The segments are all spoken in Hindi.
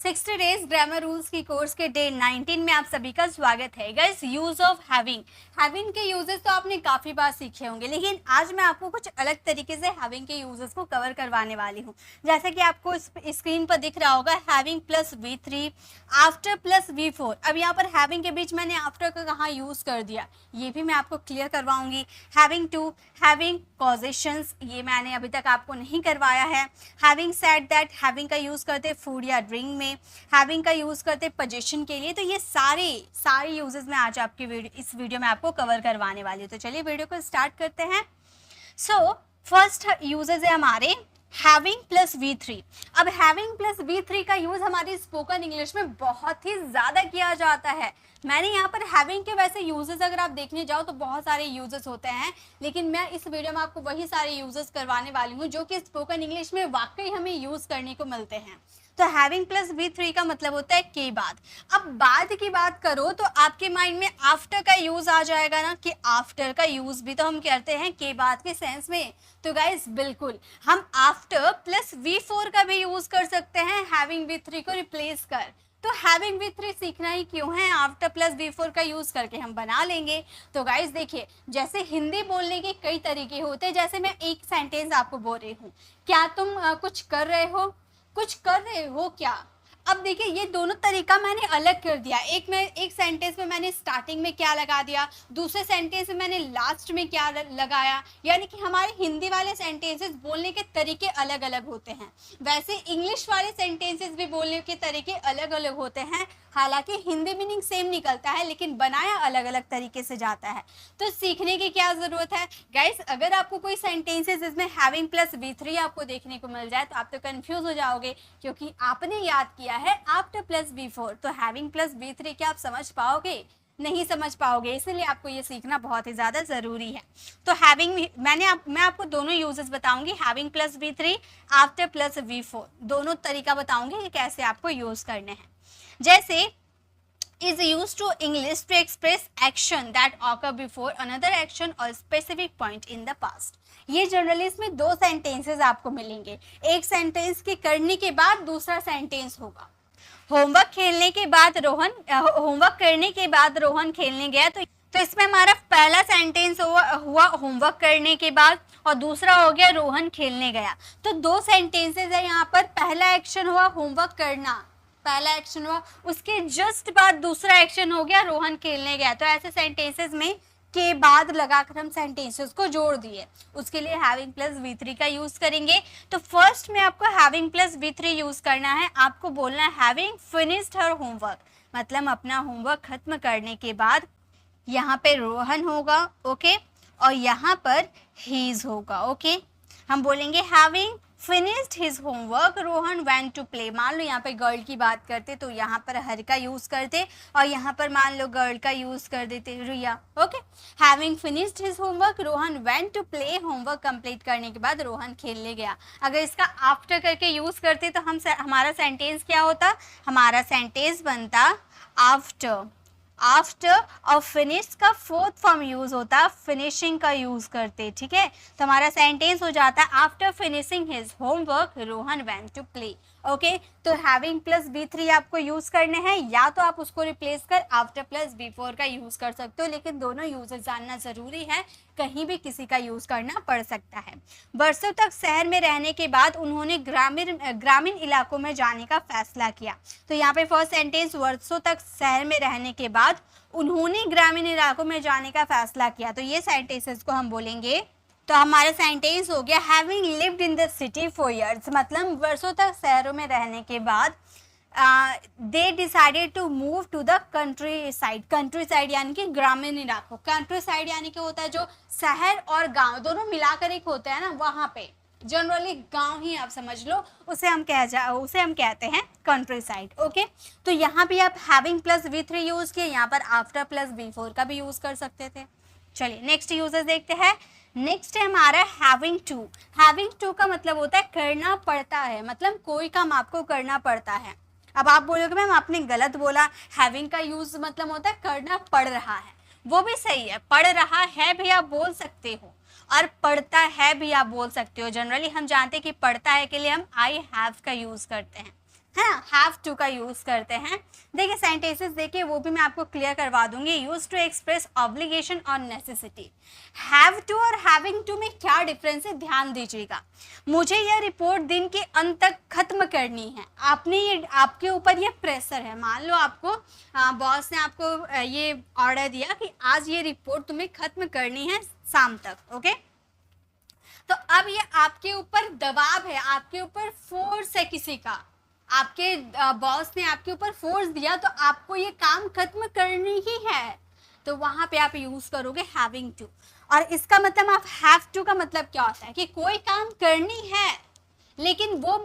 60 डेज ग्रामर रूल्स की कोर्स के डे 19 में आप सभी का स्वागत है। Guys, use of having having के यूजेस तो आपने काफी बार सीखे होंगे, लेकिन आज मैं आपको कुछ अलग तरीके से हैविंग के यूजेस को कवर करवाने वाली हूँ। जैसे कि आपको स्क्रीन पर दिख रहा होगा having plus V3, after plus V4। अब यहाँ पर हैविंग के बीच मैंने आफ्टर का कहाँ यूज कर दिया ये भी मैं आपको क्लियर करवाऊंगी। हैविंग टू, हैविंग पॉजिशंस, ये मैंने अभी तक आपको नहीं करवाया है। हैविंग सेड दैट, हैविंग का यूज करते फूड या ड्रिंक में, हैविंग का यूज करते पोजीशन के लिए। तो ये सारे यूजेस मैं आज आपकी इस वीडियो में आपको कवर करवाने वाली हूँ। तो चलिए वीडियो को स्टार्ट करते हैं। सो फर्स्ट यूजेस है हमारे हैविंग प्लस V3। अब हैविंग प्लस V3 का यूज हमारी स्पोकन इंग्लिश में बहुत ही ज्यादा किया जाता है। मैंने यहाँ पर हैविंग के वैसे यूजेस अगर आप देखने जाओ तो बहुत सारे यूजेस होते हैं, लेकिन मैं इस वीडियो में आपको वही सारे यूजेस करवाने वाली हूँ जो कि स्पोकन इंग्लिश में वाकई हमें यूज करने को मिलते हैं। तो हैविंग प्लस V3 का मतलब होता है के बाद। अब बाद की बात करो तो आपके माइंड में आफ्टर का यूज आ जाएगा ना, कि आफ्टर का यूज भी तो हम करते हैं के बाद के सेंस में। तो गाइस बिल्कुल हम आफ्टर प्लस V4 का भी यूज कर सकते हैं हैविंग V3 को रिप्लेस कर। तो हैविंग V3 सीखना ही क्यों है, आफ्टर प्लस V4 का यूज करके हम बना लेंगे। तो गाइस देखिए, जैसे हिंदी बोलने के कई तरीके होते हैं। जैसे मैं एक सेंटेंस आपको बोल रही हूँ, क्या तुम कुछ कर रहे हो, कुछ कर रहे हो क्या। अब देखिए ये दोनों तरीका मैंने अलग कर दिया। एक सेंटेंस में मैंने स्टार्टिंग में क्या लगा दिया, दूसरे सेंटेंस में मैंने लास्ट में क्या लगाया। यानी कि हमारे हिंदी वाले सेंटेंसेस बोलने के तरीके अलग अलग होते हैं, वैसे इंग्लिश वाले सेंटेंसेस भी बोलने के तरीके अलग अलग होते हैं। हालांकि हिंदी मीनिंग सेम निकलता है, लेकिन बनाया अलग अलग तरीके से जाता है। तो सीखने की क्या जरूरत है गाइस, अगर आपको कोई सेंटेंसेस इसमें हैविंग प्लस V3 आपको देखने को मिल जाए तो आप तो कंफ्यूज हो जाओगे, क्योंकि आपने याद किया है आफ्टर प्लस V4। तो हैविंग प्लस V3 क्या आप समझ पाओगे, नहीं समझ पाओगे। इसलिए आपको ये सीखना बहुत ही ज्यादा जरूरी है। तो हैविंग मैं आपको दोनों यूजेस बताऊंगी, having plus V3, after plus V4, दोनों तरीका बताऊंगी कि कैसे आपको यूज करने हैं। जैसे is used to English to express action that occur before another action or specific point in the past। ये जनरली इसमें दो सेंटेंसेस आपको मिलेंगे। एक सेंटेंस के करने के बाद दूसरा सेंटेंस होगा। होमवर्क करने के बाद रोहन खेलने गया। तो इसमें हमारा पहला सेंटेंस हुआ होमवर्क करने के बाद, और दूसरा हो गया रोहन खेलने गया। तो दो सेंटेंसेस है यहाँ पर। पहला एक्शन हुआ होमवर्क करना, पहला एक्शन हुआ, उसके जस्ट बाद दूसरा एक्शन हो गया रोहन खेलने गया। तो ऐसे सेंटेंसेस में के बाद लगाकर हम सेंटेंसेस को जोड़ दिए, उसके लिए हैविंग प्लस V3 का यूज करेंगे। तो फर्स्ट में आपको हैविंग प्लस V3 यूज करना है। आपको बोलना है हैविंग फिनिश्ड हर होमवर्क, मतलब अपना होमवर्क खत्म करने के बाद यहाँ पे रोहन होगा, ओके, और यहाँ पर हीज होगा, ओके। हम बोलेंगे having finished his homework Rohan went to play. मान लो यहाँ पे गर्ल की बात करते तो यहाँ पर हर का यूज करते, और यहाँ पर मान लो गर्ल का यूज कर देते Riya, okay. Having finished his homework Rohan went to play, homework complete करने के बाद रोहन खेलने गया। अगर इसका आफ्टर करके यूज करते तो हमारा सेंटेंस क्या होता, हमारा सेंटेंस बनता आफ्टर, और फिनिश का फोर्थ फॉर्म यूज होता फिनिशिंग का यूज करते, ठीक है। तो हमारा सेंटेंस हो जाता है after finishing his homework Rohan went to play, okay. तो हैविंग प्लस V3 आपको यूज करने हैं, या तो आप उसको रिप्लेस कर आफ्टर प्लस V4 का यूज कर सकते हो, लेकिन दोनों यूजेस जानना जरूरी है, कहीं भी किसी का यूज करना पड़ सकता है। वर्षों तक शहर में रहने के बाद उन्होंने ग्रामीण इलाकों में जाने का फैसला किया। तो यहाँ पे फर्स्ट सेंटेंस, वर्षों तक शहर में रहने के बाद उन्होंने ग्रामीण इलाकों में जाने का फैसला किया। तो ये सेंटेंसेस को हम बोलेंगे, तो हमारा सेंटेंस हो गया having lived in the city for years, मतलब वर्षों तक शहरों में रहने के बाद they decided to move to the countryside यानी कि ग्रामीण इलाकों। कंट्री साइड यानी कि होता है जो शहर और गांव दोनों मिलाकर एक होता है ना, वहां पे जनरली गांव ही आप समझ लो, उसे हम कहते हैं कंट्री साइड, ओके। तो यहाँ भी आप हैविंग प्लस V3 यूज किए, यहाँ पर आफ्टर प्लस V4 का भी यूज कर सकते थे। चलिए नेक्स्ट यूजेस देखते हैं। नेक्स्ट है हमारा हैविंग टू। हैविंग टू का मतलब होता है करना पड़ता है, मतलब कोई काम आपको करना पड़ता है। अब आप बोलोगे मैम आपने गलत बोला, हैविंग का यूज मतलब होता है करना पड़ रहा है। वो भी सही है, पढ़ रहा है भी आप बोल सकते हो, और पढ़ता है भी आप बोल सकते हो। जनरली हम जानते हैं कि पढ़ता है के लिए हम आई हैव का यूज करते हैं। है ना, हैव टू का यूज करते हैं। देखिए सेंटेंसेस देखिए वो भी मैं आपको क्लियर करवा दूंगी। यूज टू एक्सप्रेस ऑब्लिगेशन और नेसेसिटी। हैव टू और हैविंग टू में क्या डिफरेंस है ध्यान दीजिएगा। मुझे यह रिपोर्ट दिन के अंत तक खत्म करनी है, आपने ये आपके ऊपर ये प्रेशर है। मान लो आपको बॉस ने आपको ये ऑर्डर दिया कि आज ये रिपोर्ट तुम्हें खत्म करनी है शाम तक, ओके। तो अब ये आपके ऊपर दबाव है, आपके ऊपर फोर्स है किसी का, आपके बॉस ने आपके ऊपर फोर्स दिया तो आपको ये काम खत्म करनी ही है, तो वहां पे आप यूज करोगे हैविंग टू। और इसका मतलब आप हैव टू का मतलब क्या होता है कि कोई काम करनी है लेकिन वो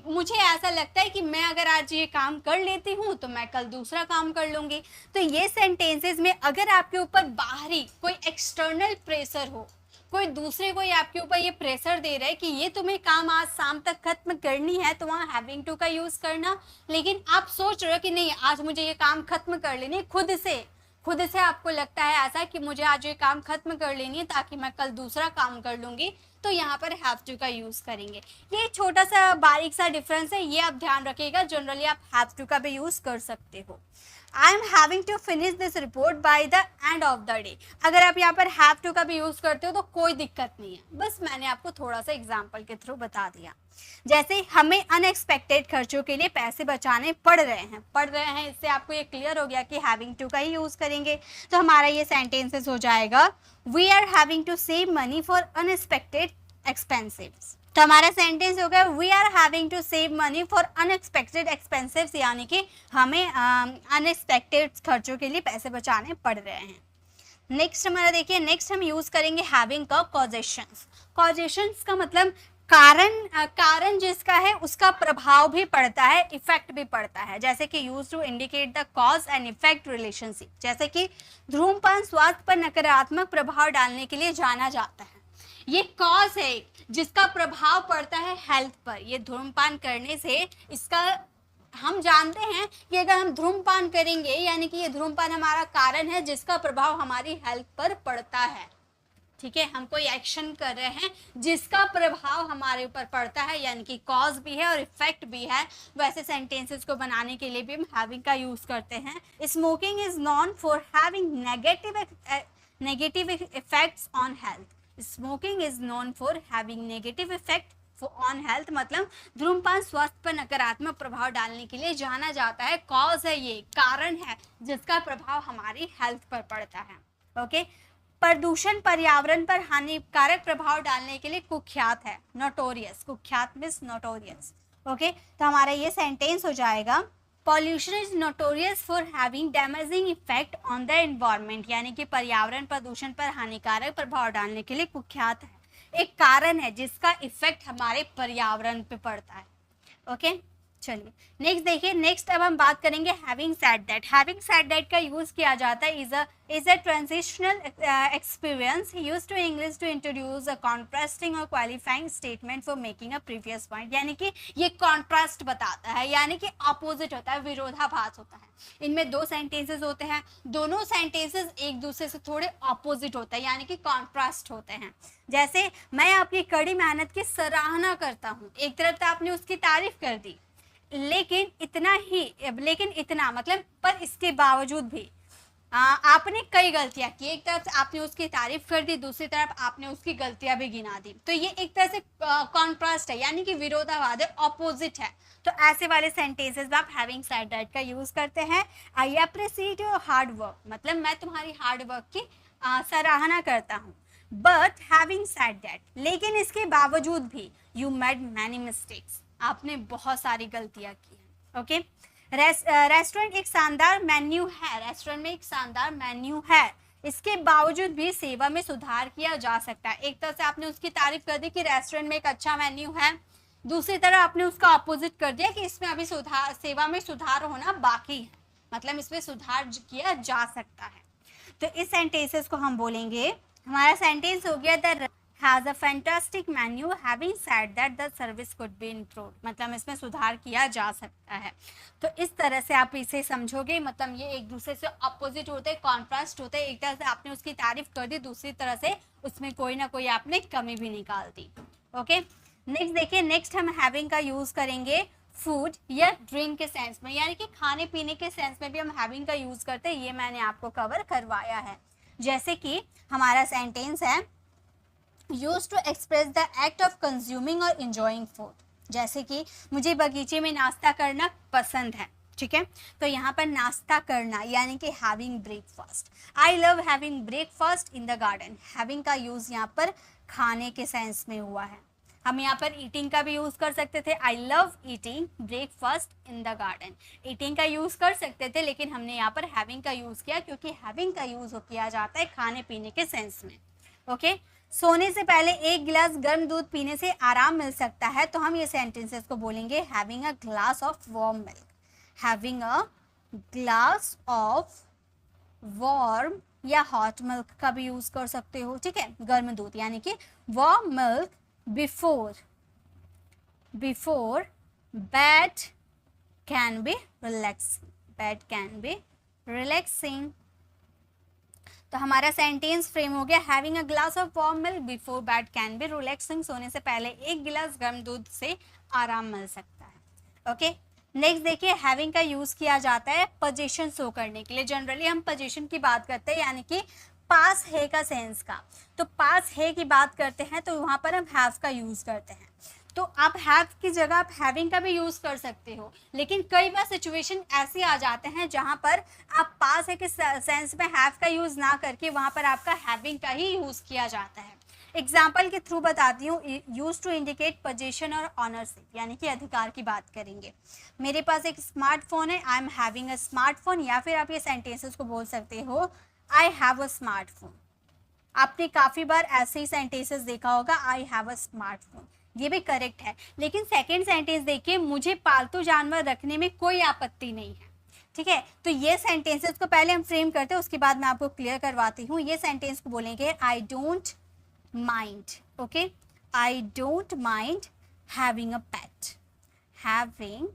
मुझे ऐसा लगता है कि मैं अगर आज ये काम कर लेती हूँ तो मैं कल दूसरा काम कर लूंगी। तो ये सेंटेंसेस में अगर आपके ऊपर बाहरी कोई एक्सटर्नल प्रेशर हो, कोई दूसरे कोई आपके ऊपर ये प्रेशर दे रहा है कि ये तुम्हें काम आज शाम तक खत्म करनी है, तो वहाँ हैविंग टू का यूज करना। लेकिन आप सोच रहे हो कि नहीं आज मुझे ये काम खत्म कर लेनी, खुद से आपको लगता है ऐसा कि मुझे आज ये काम खत्म कर लेनी है ताकि मैं कल दूसरा काम कर लूंगी, तो यहाँ पर हैव टू का यूज करेंगे। ये छोटा सा बारीक सा डिफरेंस है, ये आप ध्यान रखिएगा। जनरली आप हैव टू का भी यूज कर सकते हो। I am having to finish this report by the end of the day. अगर आप यहाँ पर हैव टू का भी यूज करते हो तो कोई दिक्कत नहीं है, बस मैंने आपको थोड़ा सा एग्जाम्पल के थ्रू बता दिया। जैसे हमें अनएक्सपेक्टेड खर्चों के लिए पैसे बचाने पड़ रहे हैं, इससे आपको ये क्लियर हो गया कि हैविंग टू का ही यूज करेंगे। तो हमारा ये सेंटेंसेस हो जाएगा we are having to save money for unexpected expenses. तो हमारा सेंटेंस हो गया we are having to save money for unexpected expenses, यानी कि हमें अनएक्सपेक्टेड खर्चों के लिए पैसे बचाने पड़ रहे हैं। नेक्स्ट हमारा देखिए, नेक्स्ट हम यूज करेंगे हैविंग का कॉजेशंस। कॉजेशंस का मतलब कारण जिसका है उसका प्रभाव भी पड़ता है, इफेक्ट भी पड़ता है। जैसे कि use to indicate the cause and effect relationship. जैसे कि धूम्रपान स्वास्थ्य पर नकारात्मक प्रभाव डालने के लिए जाना जाता है। ये कॉज है जिसका प्रभाव पड़ता है हेल्थ पर। ये धूम्रपान करने से इसका हम जानते हैं कि अगर हम धूम्रपान करेंगे यानी कि ये धूम्रपान हमारा कारण है जिसका प्रभाव हमारी हेल्थ पर पड़ता है। ठीक है, हम कोई एक्शन कर रहे हैं जिसका प्रभाव हमारे ऊपर पड़ता है, यानी कि कॉज भी है और इफेक्ट भी है। वैसे सेंटेंसेस को बनाने के लिए भी हम हैविंग का यूज करते हैं। Smoking is non for having negative effects on health. Smoking is known for having negative effect on health, मतलब धूम्रपान स्वास्थ्य पर नकारात्मक प्रभाव डालने के लिए जाना जाता है। कॉज है, ये कारण है जिसका प्रभाव हमारी हेल्थ पर पड़ता है। ओके, प्रदूषण पर्यावरण पर हानिकारक प्रभाव डालने के लिए कुख्यात है, नोटोरियस। कुख्यात मीन्स नोटोरियस। ओके, तो हमारा ये सेंटेंस हो जाएगा pollution is notorious for having damaging effect on the environment, यानी कि पर्यावरण प्रदूषण पर हानिकारक प्रभाव डालने के लिए कुख्यात है, एक कारण है जिसका इफेक्ट हमारे पर्यावरण पे पड़ता है। ओके, चलिए नेक्स्ट देखिए। नेक्स्ट अब हम बात करेंगे having said that. Having said that का यूज किया जाता है is a transitional experience used to English to introduce a contrasting और qualifying statement for making a previous point. यानी कि ये कॉन्ट्रास्ट बताता है, यानी कि अपोजिट होता है, विरोधाभास होता है। इनमें दो सेंटेंसेस होते हैं, दोनों सेंटेंसेस एक दूसरे से थोड़े अपोजिट होते हैं, यानी कि कॉन्ट्रास्ट होते हैं। जैसे मैं आपकी कड़ी मेहनत की सराहना करता हूँ, एक तरफ तो आपने उसकी तारीफ कर दी, लेकिन इतना मतलब पर इसके बावजूद भी आपने कई गलतियां की। एक तरफ से आपने उसकी तारीफ कर दी, दूसरी तरफ आपने उसकी गलतियां भी गिना दी। तो ये एक तरह से कॉन्ट्रास्ट है, यानी कि विरोधाभास है, ऑपोजिट है। तो ऐसे वाले सेंटेंसेस में आप हैविंग सेड दैट का यूज करते हैं। I appreciate your hard work, मतलब मैं तुम्हारी हार्ड वर्क की सराहना करता हूँ। बट हैविंग सेड दैट, लेकिन इसके बावजूद भी यू मेड मैनी मिस्टेक्स, आपने बहुत सारी गलतियां की हैं। ओके, रेस्टोरेंट एक शानदार मेन्यू है, रेस्टोरेंट में एक शानदार मेन्यू है, इसके बावजूद भी सेवा में सुधार किया जा सकता है। एक तरह से आपने उसकी तारीफ कर दी कि रेस्टोरेंट में एक अच्छा मेन्यू है, दूसरी तरफ आपने उसका अपोजिट कर दिया कि इसमें अभी सेवा में सुधार होना बाकी है, मतलब इसमें सुधार किया जा सकता है। तो इस सेंटेंसेस को हम बोलेंगे, हमारा सेंटेंस हो गया the has a fantastic menu, having said that the service could be improved, मतलब इसमें सुधार किया जा सकता है। तो इस तरह से आप इसे समझोगे, मतलब ये एक दूसरे से अपोजिट होते हैं, कॉन्ट्रास्ट होते हैं। एक तरह से आपने उसकी तारीफ कर दी, दूसरी तरह से उसमें कोई ना कोई आपने कमी भी निकाल दी। ओके, नेक्स्ट देखिए। नेक्स्ट हम हैविंग का यूज करेंगे फूड या ड्रिंक के सेंस में, यानी कि खाने पीने के सेंस में भी हम हैविंग का यूज करते हैं, ये मैंने आपको कवर करवाया है। जैसे कि हमारा सेंटेंस है use to express the act of consuming और इंजॉइंग फूड। जैसे कि मुझे बगीचे में नाश्ता करना पसंद है, ठीक है, तो यहाँ पर नाश्ता करना यानी कि having breakfast. I love having breakfast in the garden. Having का यूज यहाँ पर खाने के सेंस में हुआ है। हम यहाँ पर ईटिंग का भी यूज कर सकते थे, I love eating breakfast in the garden. Eating का यूज कर सकते थे, लेकिन हमने यहाँ पर हैविंग का यूज किया, क्योंकि हैविंग का यूज किया जाता है खाने पीने के सेंस में। ओके, सोने से पहले एक गिलास गर्म दूध पीने से आराम मिल सकता है, तो हम ये सेंटेंसेस को बोलेंगे having a glass of warm milk. Having a glass of warm या हॉट मिल्क का भी यूज कर सकते हो, ठीक है, गर्म दूध यानी कि warm milk before bed can be relaxing, bed can be relaxing। तो हमारा सेंटेंस फ्रेम हो गया having a glass of warm milk before bed can be relaxing. सोने से पहले एक गिलास गर्म दूध से आराम मिल सकता है। ओके, नेक्स्ट देखिए, हैविंग का यूज किया जाता है पोजीशन शो करने के लिए। जनरली हम पोजीशन की बात करते हैं, यानी कि पास है का सेंस का। तो पास है की बात करते हैं तो वहाँ पर हम हैव का यूज करते हैं। तो आप हैव की जगह आप हैविंग का भी यूज कर सकते हो, लेकिन कई बार सिचुएशन ऐसे आ जाते हैं जहाँ पर आप पास है के सेंस में हैव का यूज ना करके वहाँ पर आपका हैविंग का ही यूज किया जाता है। एग्जाम्पल के थ्रू बताती हूँ। यूज टू इंडिकेट पोजीशन और ऑनरशिप, यानी कि अधिकार की बात करेंगे। मेरे पास एक स्मार्टफोन है, आई एम हैविंग अ स्मार्टफोन। या फिर आप ये सेंटेंसेस को बोल सकते हो आई हैव अ स्मार्टफोन। आपने काफ़ी बार ऐसे ही सेंटेंसेस देखा होगा, आई हैव अ स्मार्टफोन, ये भी करेक्ट है। लेकिन सेकंड सेंटेंस देखिए, मुझे पालतू जानवर रखने में कोई आपत्ति नहीं है, ठीक है। तो ये सेंटेंसेस को पहले हम फ्रेम करते हैं, उसके बाद मैं आपको क्लियर करवाती हूँ। ये सेंटेंस को बोलेंगे I don't mind. Okay, I don't mind having a pet, having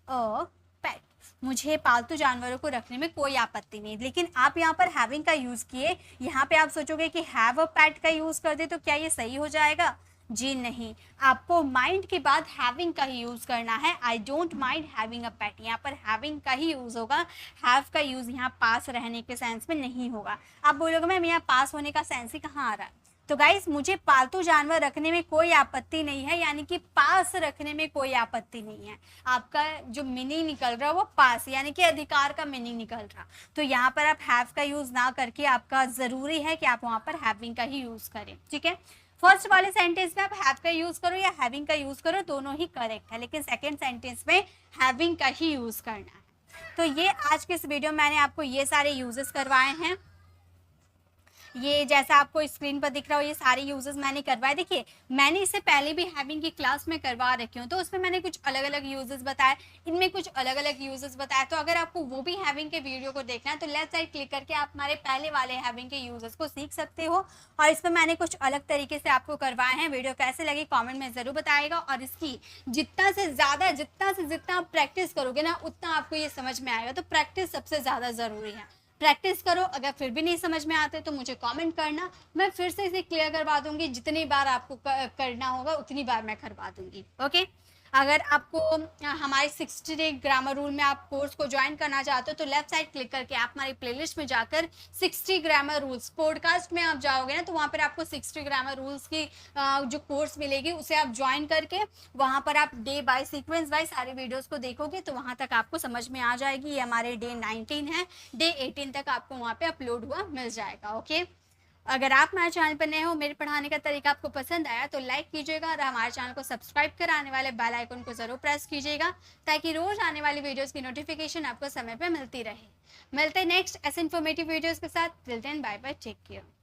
a pet. मुझे पालतू जानवरों को रखने में कोई आपत्ति नहीं। लेकिन आप यहाँ पर हैविंग का यूज किए, यहाँ पे आप सोचोगे कि हैव अ पेट का यूज कर दे तो क्या ये सही हो जाएगा? जी नहीं, आपको माइंड के बाद हैविंग का ही यूज करना है। I don't mind having a pet, यहाँ पर हैविंग का ही यूज होगा। हैव का यूज यहाँ पास रहने के सेंस में नहीं होगा। आप बोलोगे मैम यहाँ पास होने का सेंस ही कहाँ आ रहा है? तो गाइस, मुझे पालतू जानवर रखने में कोई आपत्ति नहीं है, यानी कि पास रखने में कोई आपत्ति नहीं है। आपका जो मीनिंग निकल रहा है वो पास, यानी कि अधिकार का मीनिंग निकल रहा। तो यहाँ पर आप हैव का यूज ना करके आपका जरूरी है कि आप वहाँ पर हैविंग का ही यूज करें, ठीक है। फर्स्ट वाले सेंटेंस में आप हैव का यूज करो या हैविंग का यूज करो, दोनों ही करेक्ट है, लेकिन सेकेंड सेंटेंस में हैविंग का ही यूज करना है। तो ये आज के इस वीडियो में मैंने आपको ये सारे यूजेस करवाए हैं। ये जैसा आपको स्क्रीन पर दिख रहा हो, ये सारे यूजेस मैंने करवाए। देखिए, मैंने इससे पहले भी हैविंग की क्लास में करवा रखी हूँ, तो उसमें मैंने कुछ अलग अलग यूजेस बताए, इनमें कुछ अलग अलग यूजेस बताए। तो अगर आपको वो भी हैविंग के वीडियो को देखना है तो लेफ्ट साइड क्लिक करके आप हमारे पहले वाले हैविंग के यूजेस को सीख सकते हो। और इसमें मैंने कुछ अलग तरीके से आपको करवाए हैं। वीडियो कैसे लगी कॉमेंट में ज़रूर बताइएगा, और इसकी जितना से जितना आप प्रैक्टिस करोगे ना, उतना आपको ये समझ में आएगा। तो प्रैक्टिस सबसे ज़्यादा ज़रूरी है, प्रैक्टिस करो। अगर फिर भी नहीं समझ में आते तो मुझे कमेंट करना, मैं फिर से इसे क्लियर करवा दूंगी। जितनी बार आपको करना होगा उतनी बार मैं करवा दूंगी। ओके, अगर आपको हमारे 60 डे ग्रामर रूल में आप कोर्स को ज्वाइन करना चाहते हो तो लेफ्ट साइड क्लिक करके आप हमारी प्लेलिस्ट में जाकर 60 ग्रामर रूल्स पॉडकास्ट में आप जाओगे ना, तो वहाँ पर आपको 60 ग्रामर रूल्स की जो कोर्स मिलेगी उसे आप ज्वाइन करके वहाँ पर आप डे बाय सीक्वेंस बाय सारे वीडियोस को देखोगे तो वहाँ तक आपको समझ में आ जाएगी। ये हमारे डे 19 है, डे 18 तक आपको वहाँ पे अपलोड हुआ मिल जाएगा। ओके, अगर आप हमारे चैनल पर नए हो, मेरे पढ़ाने का तरीका आपको पसंद आया तो लाइक कीजिएगा, और हमारे चैनल को सब्सक्राइब कर आने वाले बेल आइकन को जरूर प्रेस कीजिएगा, ताकि रोज आने वाली वीडियोस की नोटिफिकेशन आपको समय पर मिलती रहे। मिलते हैं नेक्स्ट ऐसे इन्फॉर्मेटिव वीडियोस के साथ। Till then bye bye, take care.